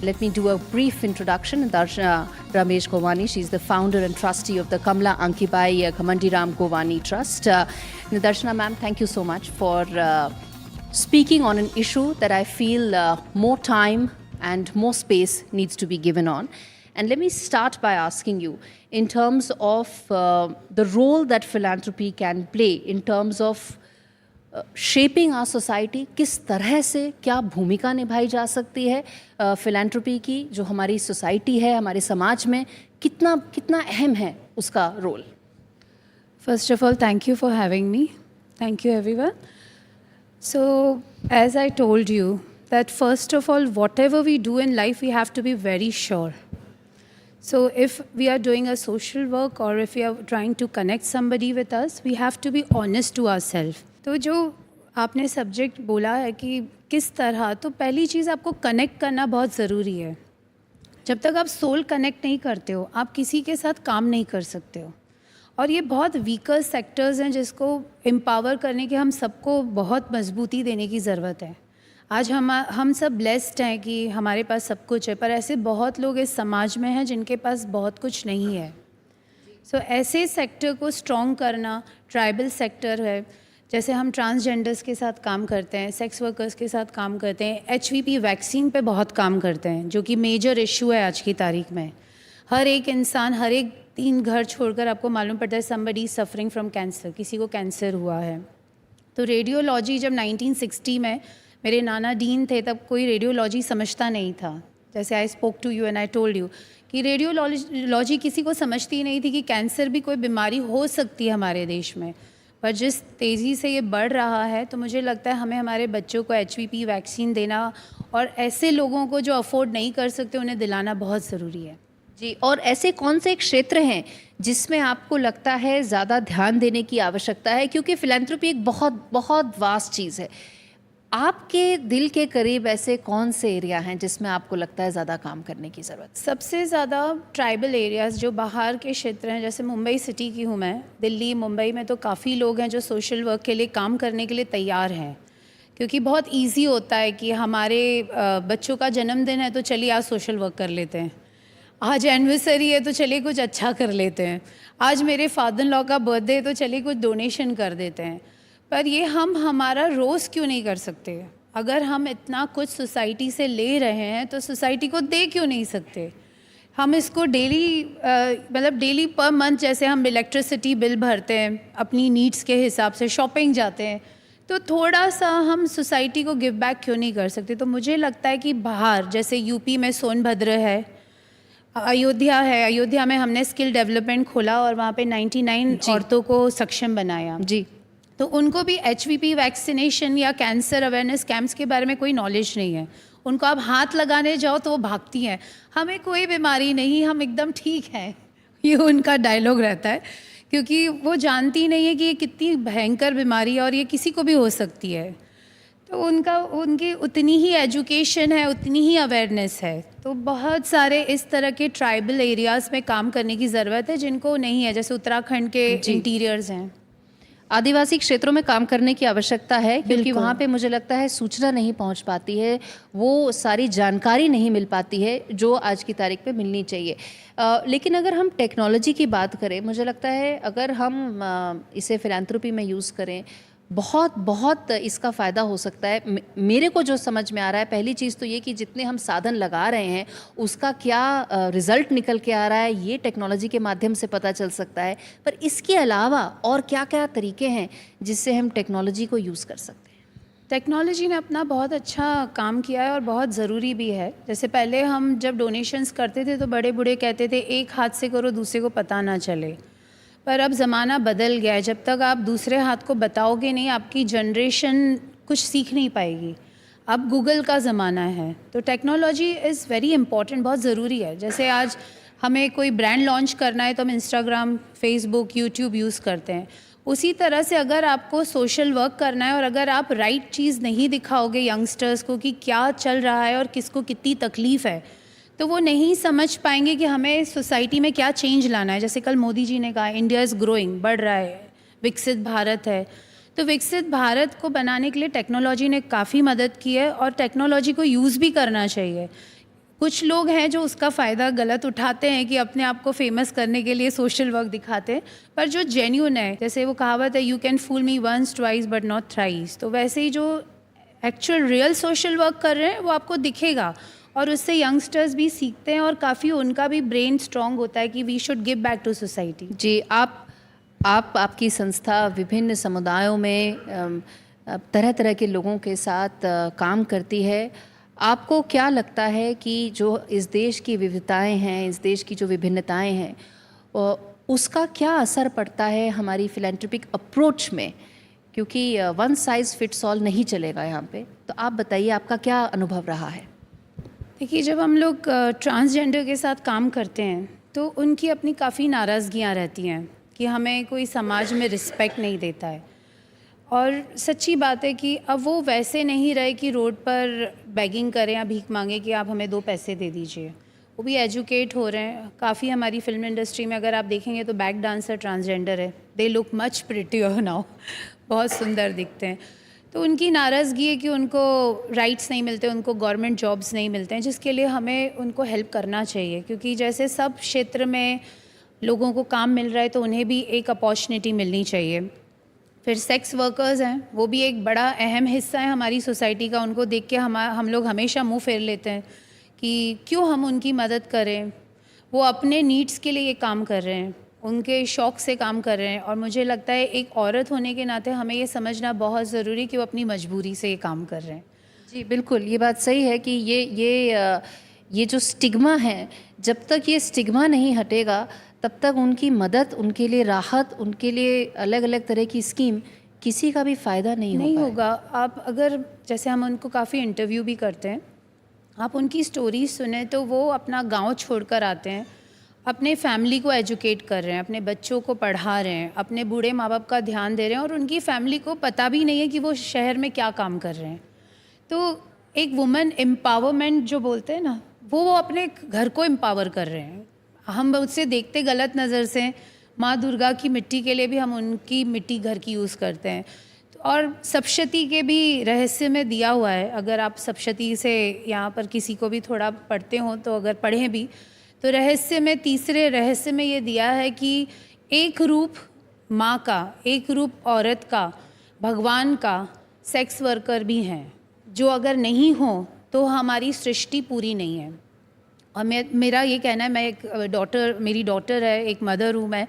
let me do a brief introduction. Darshana Ramesh Govani, she's the founder and trustee of the Kamla Ankibai Kamandiram Govani Trust. Darshana ma'am, thank you so much for speaking on an issue that I feel more time and more space needs to be given on. And let me start by asking you, in terms of the role that philanthropy can play in terms of shaping our society, किस तरह से क्या भूमिका निभाई जा सकती है philanthropy की, जो हमारी सोसाइटी है, हमारे समाज में कितना अहम है उसका role. First of all, thank you for having me. Thank you everyone. So as I told you that first of all, whatever we do in life, we have to be very sure. So if we are doing a social work or if we are trying to connect somebody with us, we have to be honest to ourselves. तो जो आपने subject बोला है कि किस तरह, तो पहली चीज़ आपको कनेक्ट करना बहुत ज़रूरी है. जब तक आप सोल कनेक्ट नहीं करते हो, आप किसी के साथ काम नहीं कर सकते हो. और ये बहुत वीकर सेक्टर्स हैं जिसको एम्पावर करने के हम सबको बहुत मजबूती देने की ज़रूरत है. आज हम सब ब्लेस्ड हैं कि हमारे पास सब कुछ है, पर ऐसे बहुत लोग इस समाज में हैं जिनके पास बहुत कुछ नहीं है. सो ऐसे सेक्टर को स्ट्रॉन्ग करना, ट्राइबल सेक्टर है, जैसे हम ट्रांसजेंडर्स के साथ काम करते हैं, सेक्स वर्कर्स के साथ काम करते हैं, HVP वैक्सीन पे बहुत काम करते हैं, जो कि मेजर इशू है आज की तारीख में. हर एक इंसान, हर एक 3 घर छोड़कर आपको मालूम पड़ता है समबडी सफरिंग फ्रॉम कैंसर, किसी को कैंसर हुआ है. तो रेडियोलॉजी जब 1960 में मेरे नाना डीन थे, तब कोई रेडियोलॉजी समझता नहीं था. जैसे I spoke to you and I told you कि रेडियोलॉजी किसी को समझती नहीं थी कि कैंसर भी कोई बीमारी हो सकती है हमारे देश में. पर जिस तेज़ी से ये बढ़ रहा है, तो मुझे लगता है हमें हमारे बच्चों को HVP वैक्सीन देना और ऐसे लोगों को जो अफोर्ड नहीं कर सकते उन्हें दिलाना बहुत ज़रूरी है. जी, और ऐसे कौन से क्षेत्र हैं जिसमें आपको लगता है ज़्यादा ध्यान देने की आवश्यकता है, क्योंकि फिलैंथ्रोपी एक बहुत बहुत वास्ट चीज़ है. आपके दिल के करीब ऐसे कौन से एरिया हैं जिसमें आपको लगता है ज़्यादा काम करने की ज़रूरत? सबसे ज़्यादा ट्राइबल एरियाज़ जो बाहर के क्षेत्र हैं, जैसे मुंबई सिटी की हूँ मैं, दिल्ली मुंबई में तो काफ़ी लोग हैं जो सोशल वर्क के लिए काम करने के लिए तैयार हैं, क्योंकि बहुत इजी होता है कि हमारे बच्चों का जन्मदिन है तो चलिए आज सोशल वर्क कर लेते हैं, आज एनिवर्सरी है तो चलिए कुछ अच्छा कर लेते हैं, आज मेरे फादर इन लॉ का बर्थडे है तो चलिए कुछ डोनेशन कर देते हैं. पर ये हम हमारा रोज़ क्यों नहीं कर सकते? अगर हम इतना कुछ सोसाइटी से ले रहे हैं तो सोसाइटी को दे क्यों नहीं सकते? हम इसको डेली मतलब डेली पर मंथ, जैसे हम इलेक्ट्रिसिटी बिल भरते हैं अपनी नीड्स के हिसाब से, शॉपिंग जाते हैं, तो थोड़ा सा हम सोसाइटी को गिव बैक क्यों नहीं कर सकते? तो मुझे लगता है कि बाहर, जैसे यूपी में सोनभद्र है, अयोध्या है, अयोध्या में हमने स्किल डेवलपमेंट खोला और वहाँ पे 99 औरतों को सक्षम बनाया. जी, तो उनको भी HVP वैक्सीनेशन या कैंसर अवेयरनेस कैंप्स के बारे में कोई नॉलेज नहीं है. उनको आप हाथ लगाने जाओ तो वो भागती हैं, हमें कोई बीमारी नहीं, हम एकदम ठीक हैं, ये उनका डायलॉग रहता है, क्योंकि वो जानती नहीं है कि ये कितनी भयंकर बीमारी है और ये किसी को भी हो सकती है. तो उनकी उतनी ही एजुकेशन है, उतनी ही अवेयरनेस है. तो बहुत सारे इस तरह के ट्राइबल एरियाज़ में काम करने की ज़रूरत है जिनको नहीं है, जैसे उत्तराखंड के इंटीरियर्स हैं. आदिवासी क्षेत्रों में काम करने की आवश्यकता है, क्योंकि वहाँ पे मुझे लगता है सूचना नहीं पहुँच पाती है, वो सारी जानकारी नहीं मिल पाती है जो आज की तारीख पे मिलनी चाहिए. लेकिन अगर हम टेक्नोलॉजी की बात करें, मुझे लगता है अगर हम इसे फिलैंथ्रोपी में यूज़ करें, बहुत इसका फ़ायदा हो सकता है. मेरे को जो समझ में आ रहा है, पहली चीज़ तो ये कि जितने हम साधन लगा रहे हैं उसका क्या रिज़ल्ट निकल के आ रहा है, ये टेक्नोलॉजी के माध्यम से पता चल सकता है. पर इसके अलावा और क्या क्या तरीके हैं जिससे हम टेक्नोलॉजी को यूज़ कर सकते हैं? टेक्नोलॉजी ने अपना बहुत अच्छा काम किया है और बहुत ज़रूरी भी है. जैसे पहले हम जब डोनेशंस करते थे तो बड़े बूढ़े कहते थे एक हाथ से करो दूसरे को पता ना चले, पर अब ज़माना बदल गया है. जब तक आप दूसरे हाथ को बताओगे नहीं, आपकी जनरेशन कुछ सीख नहीं पाएगी. अब गूगल का ज़माना है, तो टेक्नोलॉजी इज़ वेरी इंपॉर्टेंट, बहुत ज़रूरी है. जैसे आज हमें कोई ब्रांड लॉन्च करना है तो हम इंस्टाग्राम, फेसबुक, यूट्यूब यूज़ करते हैं. उसी तरह से अगर आपको सोशल वर्क करना है और अगर आप राइट चीज़ नहीं दिखाओगे यंगस्टर्स को कि क्या चल रहा है और किसको कितनी तकलीफ़ है, तो वो नहीं समझ पाएंगे कि हमें सोसाइटी में क्या चेंज लाना है. जैसे कल मोदी जी ने कहा इंडिया इज़ ग्रोइंग, बढ़ रहा है, विकसित भारत है. तो विकसित भारत को बनाने के लिए टेक्नोलॉजी ने काफ़ी मदद की है और टेक्नोलॉजी को यूज़ भी करना चाहिए. कुछ लोग हैं जो उसका फ़ायदा गलत उठाते हैं कि अपने आप को फेमस करने के लिए सोशल वर्क दिखाते हैं, पर जो जेन्युइन है, जैसे वो कहावत है, you can fool me once twice but not thrice, तो वैसे ही जो एक्चुअल रियल सोशल वर्क कर रहे हैं वो आपको दिखेगा, और उससे यंगस्टर्स भी सीखते हैं और काफ़ी उनका भी ब्रेन स्ट्रांग होता है कि we should give back to society. जी, आपकी संस्था विभिन्न समुदायों में तरह तरह के लोगों के साथ काम करती है। आपको क्या लगता है कि जो इस देश की विविधताएं हैं, इस देश की जो विभिन्नताएं हैं, उसका क्या असर पड़ता है हमारी फिलैंथ्रोपिक अप्रोच में? क्योंकि वन साइज़ फिट्स ऑल नहीं चलेगा यहाँ पे। तो आप बताइए, आपका क्या अनुभव रहा है? देखिए, जब हम लोग ट्रांसजेंडर के साथ काम करते हैं तो उनकी अपनी काफ़ी नाराज़गियाँ रहती हैं कि हमें कोई समाज में रिस्पेक्ट नहीं देता है, और सच्ची बात है कि अब वो वैसे नहीं रहे कि रोड पर बेगिंग करें या भीख मांगे कि आप हमें 2 पैसे दे दीजिए। वो भी एजुकेट हो रहे हैं। काफ़ी हमारी फिल्म इंडस्ट्री में अगर आप देखेंगे तो बैक डांसर ट्रांसजेंडर है, they look much prettier now, बहुत सुंदर दिखते हैं। तो उनकी नाराज़गी है कि उनको राइट्स नहीं मिलते, उनको गवर्नमेंट जॉब्स नहीं मिलते हैं, जिसके लिए हमें उनको हेल्प करना चाहिए, क्योंकि जैसे सब क्षेत्र में लोगों को काम मिल रहा है तो उन्हें भी एक अपॉर्चुनिटी मिलनी चाहिए। फिर सेक्स वर्कर्स हैं, वो भी एक बड़ा अहम हिस्सा है हमारी सोसाइटी का। उनको देख के हम लोग हमेशा मुंह फेर लेते हैं कि क्यों हम उनकी मदद करें। वो अपने नीड्स के लिए ये काम कर रहे हैं, उनके शौक़ से काम कर रहे हैं, और मुझे लगता है एक औरत होने के नाते हमें ये समझना बहुत ज़रूरी है कि वो अपनी मजबूरी से ये काम कर रहे हैं। जी बिल्कुल, ये बात सही है कि ये जो स्टिग्मा है, जब तक ये स्टिग्मा नहीं हटेगा तब तक उनकी मदद, उनके लिए राहत, उनके लिए अलग अलग तरह की स्कीम, किसी का भी फ़ायदा नहीं होगा। आप अगर, जैसे हम उनको काफ़ी इंटरव्यू भी करते हैं, आप उनकी स्टोरीज सुने तो वो अपना गांव छोड़कर आते हैं, अपने फैमिली को एजुकेट कर रहे हैं, अपने बच्चों को पढ़ा रहे हैं, अपने बूढ़े माँ बाप का ध्यान दे रहे हैं, और उनकी फैमिली को पता भी नहीं है कि वो शहर में क्या काम कर रहे हैं। तो एक वुमेन एम्पावरमेंट जो बोलते हैं ना, वो अपने घर को एम्पावर कर रहे हैं। हम उससे देखते गलत नज़र से, माँ दुर्गा की मिट्टी के लिए भी हम उनकी मिट्टी घर की यूज़ करते हैं। और सप्तशती के भी रहस्य में दिया हुआ है, अगर आप सप्तशती से यहाँ पर किसी को भी थोड़ा पढ़ते हो तो अगर पढ़ें भी, तो रहस्य में, तीसरे रहस्य में ये दिया है कि एक रूप माँ का, एक रूप औरत का, भगवान का, सेक्स वर्कर भी हैं, जो अगर नहीं हो तो हमारी सृष्टि पूरी नहीं है। और मेरा ये कहना है, मैं मेरी डॉटर है, एक मदर हूँ मैं,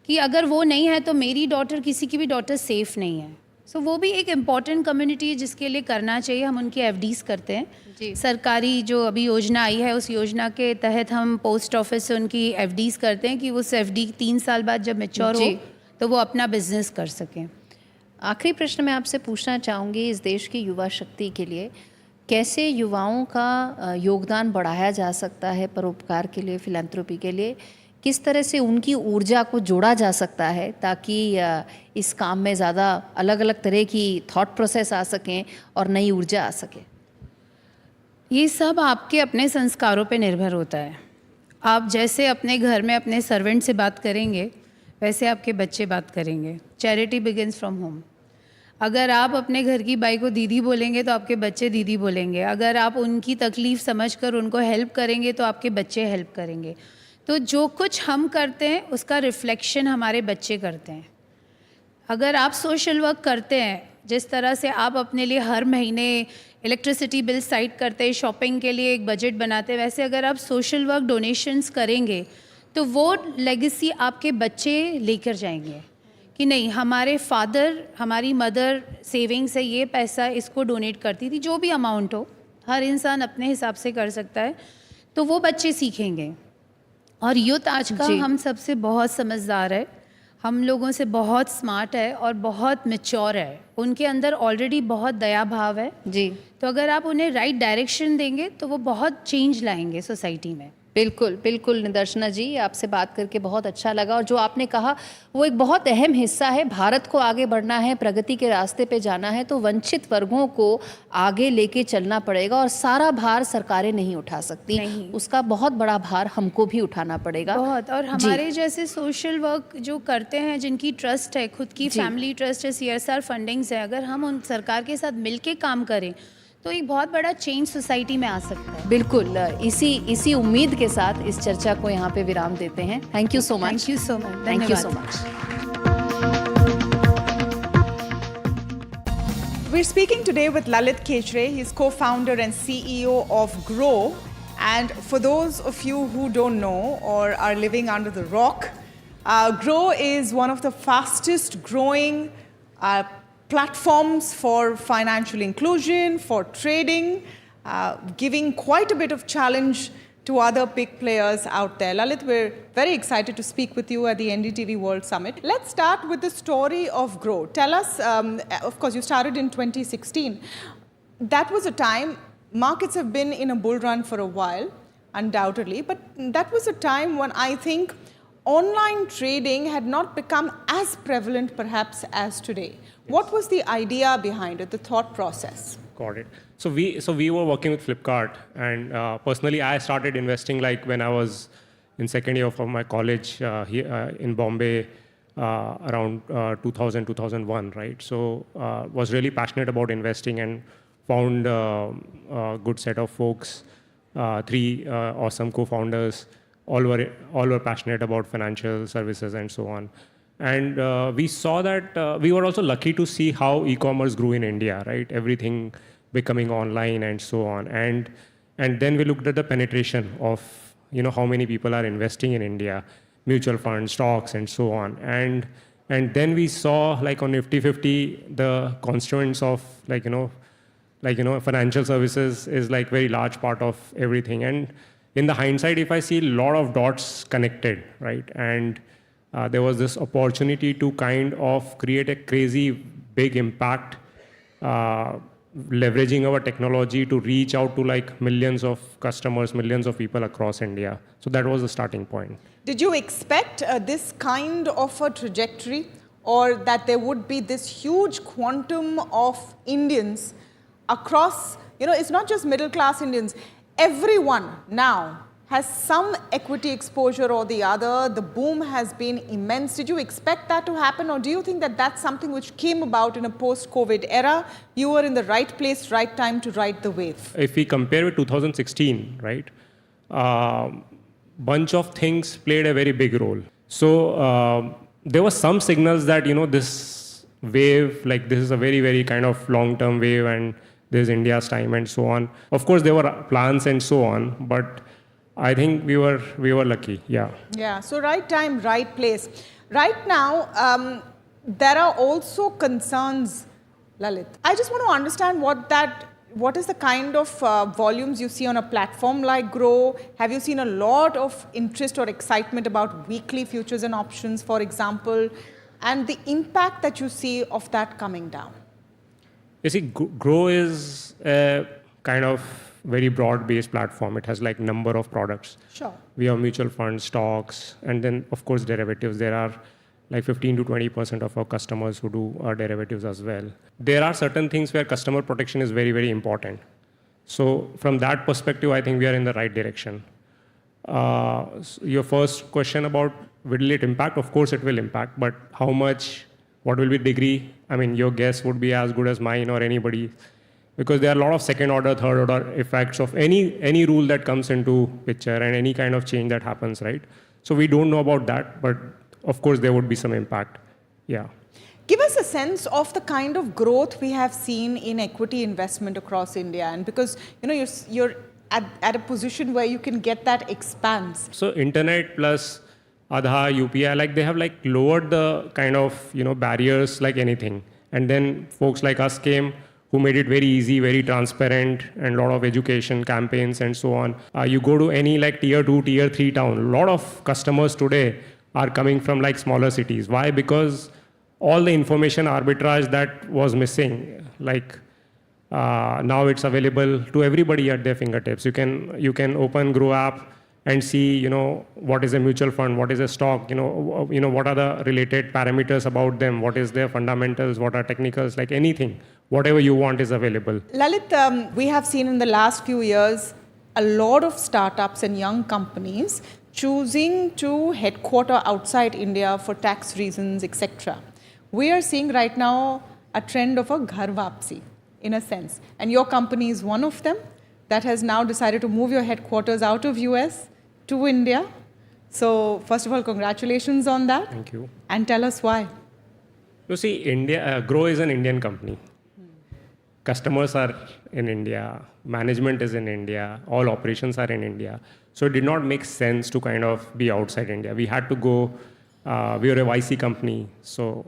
कि अगर वो नहीं है तो मेरी डॉटर, किसी की भी डॉटर सेफ़ नहीं है। सो वो भी एक इम्पॉर्टेंट कम्युनिटी है जिसके लिए करना चाहिए। हम उनकी एफडीज़ करते हैं जी। सरकारी जो अभी योजना आई है, उस योजना के तहत हम पोस्ट ऑफिस से उनकी एफडीज़ करते हैं कि उस एफडी 3 साल बाद जब मैच्योर हो तो वो अपना बिजनेस कर सकें। आखिरी प्रश्न मैं आपसे पूछना चाहूँगी, इस देश की युवा शक्ति के लिए कैसे युवाओं का योगदान बढ़ाया जा सकता है परोपकार के लिए, फिलैंथ्रोपी के लिए? किस तरह से उनकी ऊर्जा को जोड़ा जा सकता है ताकि इस काम में ज़्यादा अलग अलग तरह की थॉट प्रोसेस आ सकें और नई ऊर्जा आ सके? ये सब आपके अपने संस्कारों पे निर्भर होता है। आप जैसे अपने घर में अपने सर्वेंट से बात करेंगे, वैसे आपके बच्चे बात करेंगे। Charity begins from home. अगर आप अपने घर की बाई को दीदी बोलेंगे तो आपके बच्चे दीदी बोलेंगे। अगर आप उनकी तकलीफ़ समझकर उनको हेल्प करेंगे तो आपके बच्चे हेल्प करेंगे। तो जो कुछ हम करते हैं उसका रिफ्लेक्शन हमारे बच्चे करते हैं। अगर आप सोशल वर्क करते हैं, जिस तरह से आप अपने लिए हर महीने इलेक्ट्रिसिटी बिल साइड करते हैं, शॉपिंग के लिए एक बजट बनाते हैं, वैसे अगर आप सोशल वर्क डोनेशंस करेंगे तो वो लेगेसी आपके बच्चे लेकर जाएंगे कि नहीं, हमारे फादर, हमारी मदर सेविंग से ये पैसा इसको डोनेट करती थी। जो भी अमाउंट हो, हर इंसान अपने हिसाब से कर सकता है, तो वो बच्चे सीखेंगे। और यूथ आज का हम सबसे बहुत समझदार है, हम लोगों से बहुत स्मार्ट है और बहुत मैच्योर है। उनके अंदर ऑलरेडी बहुत दया भाव है जी। तो अगर आप उन्हें राइट डायरेक्शन देंगे तो वो बहुत चेंज लाएंगे सोसाइटी में। बिल्कुल बिल्कुल निदर्शना जी, आपसे बात करके बहुत अच्छा लगा। और जो आपने कहा वो एक बहुत अहम हिस्सा है। भारत को आगे बढ़ना है, प्रगति के रास्ते पे जाना है, तो वंचित वर्गों को आगे लेके चलना पड़ेगा और सारा भार सरकारें नहीं उठा सकती, उसका बहुत बड़ा भार हमको भी उठाना पड़ेगा बहुत। और हमारे जैसे सोशल वर्क जो करते हैं, जिनकी ट्रस्ट है, खुद की फैमिली ट्रस्ट है, CSR फंडिंग्स है, अगर हम उन सरकार के साथ मिल के काम करें तो एक बहुत बड़ा चेंज सोसाइटी में आ सकता है. बिल्कुल, इसी उम्मीद के साथ इस चर्चा को यहाँ पे विराम देते हैं. Thank you so much. Thank you so much. Thank you so much. We're speaking today with Lalit Kechre. He's co-founder and CEO of Grow. And for those of you who don't know or are living under the rock, Grow is one of the fastest growing platforms for financial inclusion, for trading, giving quite a bit of challenge to other big players out there. Lalit, we're very excited to speak with you at the NDTV World Summit. Let's start with the story of Grow. Tell us, of course, you started in 2016. That was a time, markets have been in a bull run for a while, undoubtedly, but that was a time when I think online trading had not become as prevalent perhaps as today. Yes. What was the idea behind it, the thought process? Got it. So we were working with Flipkart, and personally I started investing like when I was in second year of my college here in Bombay around 2000 2001, right? So was really passionate about investing and found a good set of folks, three awesome co-founders. All were passionate about financial services and so on. And we saw that we were also lucky to see how e-commerce grew in India, right? Everything becoming online and so on. And then we looked at the penetration of, how many people are investing in India, mutual funds, stocks, and so on. And then we saw like on Nifty 50, the constituents of financial services is like very large part of everything. And in the hindsight, if I see a lot of dots connected, right? And there was this opportunity to kind of create a crazy big impact, leveraging our technology to reach out to like millions of customers, millions of people across India. So that was the starting point. Did you expect this kind of a trajectory, or that there would be this huge quantum of Indians across, it's not just middle class Indians, everyone now has some equity exposure or the other. The boom has been immense. Did you expect that to happen, or do you think that that's something which came about in a post-COVID era? You were in the right place, right time to ride the wave. If we compare with 2016, right, bunch of things played a very big role. So there were some signals that, this wave, like this is a very, very kind of long-term wave and there's India's time and so on. Of course, there were plans and so on, but I think we were lucky, yeah. Yeah, so right time, right place. Right now, there are also concerns, Lalit. I just want to understand what is the kind of volumes you see on a platform like Grow? Have you seen a lot of interest or excitement about weekly futures and options, for example, and the impact that you see of that coming down? You see, Grow is a kind of very broad-based platform. It has like number of products. Sure. We have mutual funds, stocks, and then of course derivatives. There are like 15 to 20% of our customers who do derivatives as well. There are certain things where customer protection is very, very important. So from that perspective, I think we are in the right direction. Your first question about will it impact? Of course it will impact, but how much, what will be degree? I mean, your guess would be as good as mine or anybody, because there are a lot of second order, third order effects of any rule that comes into picture and any kind of change that happens, right? So we don't know about that, but of course there would be some impact, yeah. Give us a sense of the kind of growth we have seen in equity investment across India, and because you're at a position where you can get that expanse. So internet plus Aadhaar, UPI, like they have like lowered the kind of barriers like anything, and then folks like us came who made it very easy, very transparent, and a lot of education campaigns and so on. You go to any like tier 2, tier 3 town, a lot of customers today are coming from like smaller cities. Why? Because all the information arbitrage that was missing, like now it's available to everybody at their fingertips. You can open Grow app and see, what is a mutual fund, what is a stock, what are the related parameters about them, what is their fundamentals, what are technicals, like anything, whatever you want is available. Lalit, we have seen in the last few years a lot of startups and young companies choosing to headquarter outside India for tax reasons, etc. We are seeing right now a trend of a ghar vapsi in a sense. And your company is one of them that has now decided to move your headquarters out of US to India. So first of all, congratulations on that. Thank you. And tell us why. You see, India, Grow is an Indian company. Customers are in India, management is in India, all operations are in India. So it did not make sense to kind of be outside India. We had to go, we were a YC company, so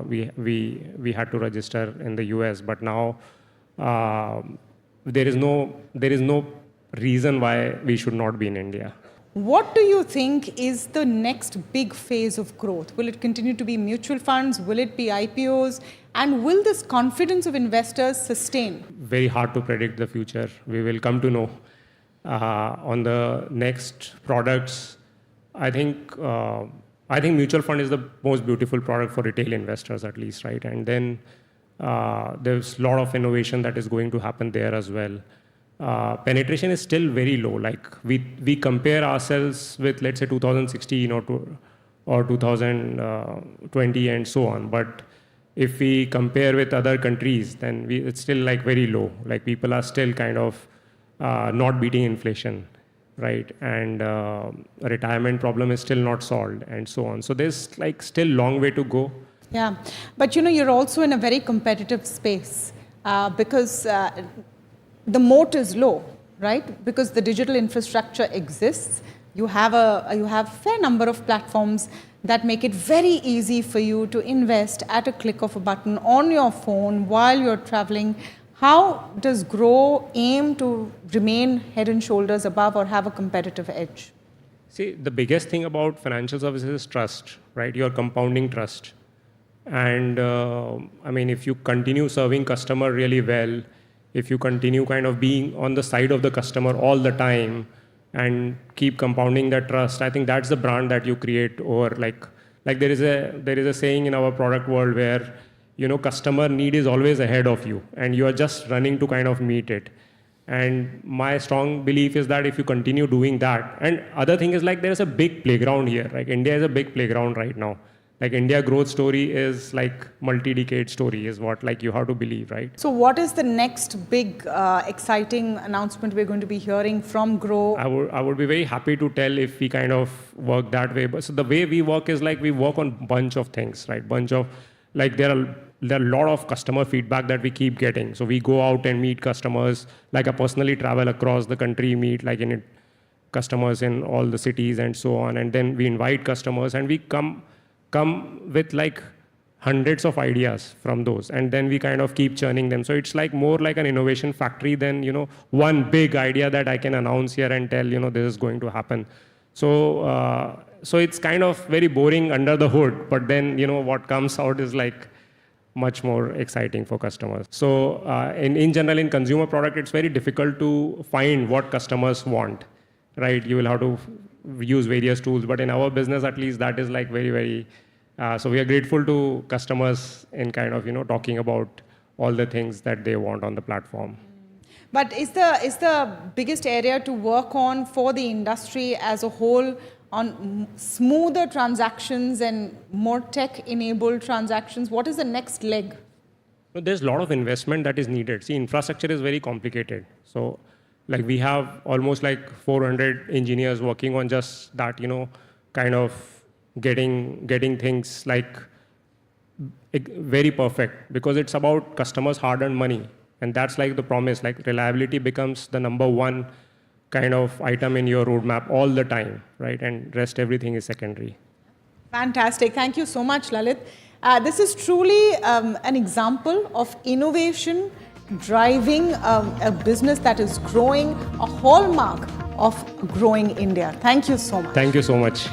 we had to register in the US, but now there is no reason why we should not be in India. What do you think is the next big phase of growth? Will it continue to be mutual funds? Will it be IPOs? And will this confidence of investors sustain? Very hard to predict the future. We will come to know. On the next products, I think mutual fund is the most beautiful product for retail investors, at least, right? And then there's a lot of innovation that is going to happen there as well. Penetration is still very low. Like we compare ourselves with, let's say, 2016 or 2020 and so on. But if we compare with other countries, then it's still like very low. Like people are still kind of not beating inflation, right? And retirement problem is still not solved and so on. So there's like still long way to go. Yeah, but you're also in a very competitive space because the moat is low, right? Because the digital infrastructure exists. You have a fair number of platforms that make it very easy for you to invest at a click of a button on your phone while you're traveling. How does Grow aim to remain head and shoulders above or have a competitive edge? See, the biggest thing about financial services is trust, right? You're compounding trust. And I mean, if you continue serving customer really well, if you continue kind of being on the side of the customer all the time and keep compounding that trust, I think that's the brand that you create. Or like there is a saying in our product world where, customer need is always ahead of you and you are just running to kind of meet it. And my strong belief is that if you continue doing that, and other thing is like there's a big playground here. Like India is a big playground right now. Like India growth story is like multi-decade story is what like you have to believe, right? So what is the next big exciting announcement we're going to be hearing from Grow? I would be very happy to tell if we kind of work that way. But so the way we work is like we work on bunch of things, right? There are a lot of customer feedback that we keep getting. So we go out and meet customers. Like I personally travel across the country, meet like customers in all the cities and so on. And then we invite customers and we come with like hundreds of ideas from those, and then we kind of keep churning them. So it's like more like an innovation factory than one big idea that I can announce here and tell this is going to happen. So it's kind of very boring under the hood, but then what comes out is like much more exciting for customers. So in general, in consumer product, it's very difficult to find what customers want, right? You will have to use various tools, but in our business, at least, that is like very, very, so we are grateful to customers in kind of, talking about all the things that they want on the platform. But is the biggest area to work on for the industry as a whole on smoother transactions and more tech-enabled transactions? What is the next leg? There's a lot of investment that is needed. See, infrastructure is very complicated. So like we have almost like 400 engineers working on just that, kind of getting things like very perfect, because it's about customers' hard-earned money. And that's like the promise, like reliability becomes the number one kind of item in your roadmap all the time, right? And rest everything is secondary. Fantastic. Thank you so much, Lalit. This is truly an example of innovation driving a business that is growing, a hallmark of growing India. Thank you so much. Thank you so much.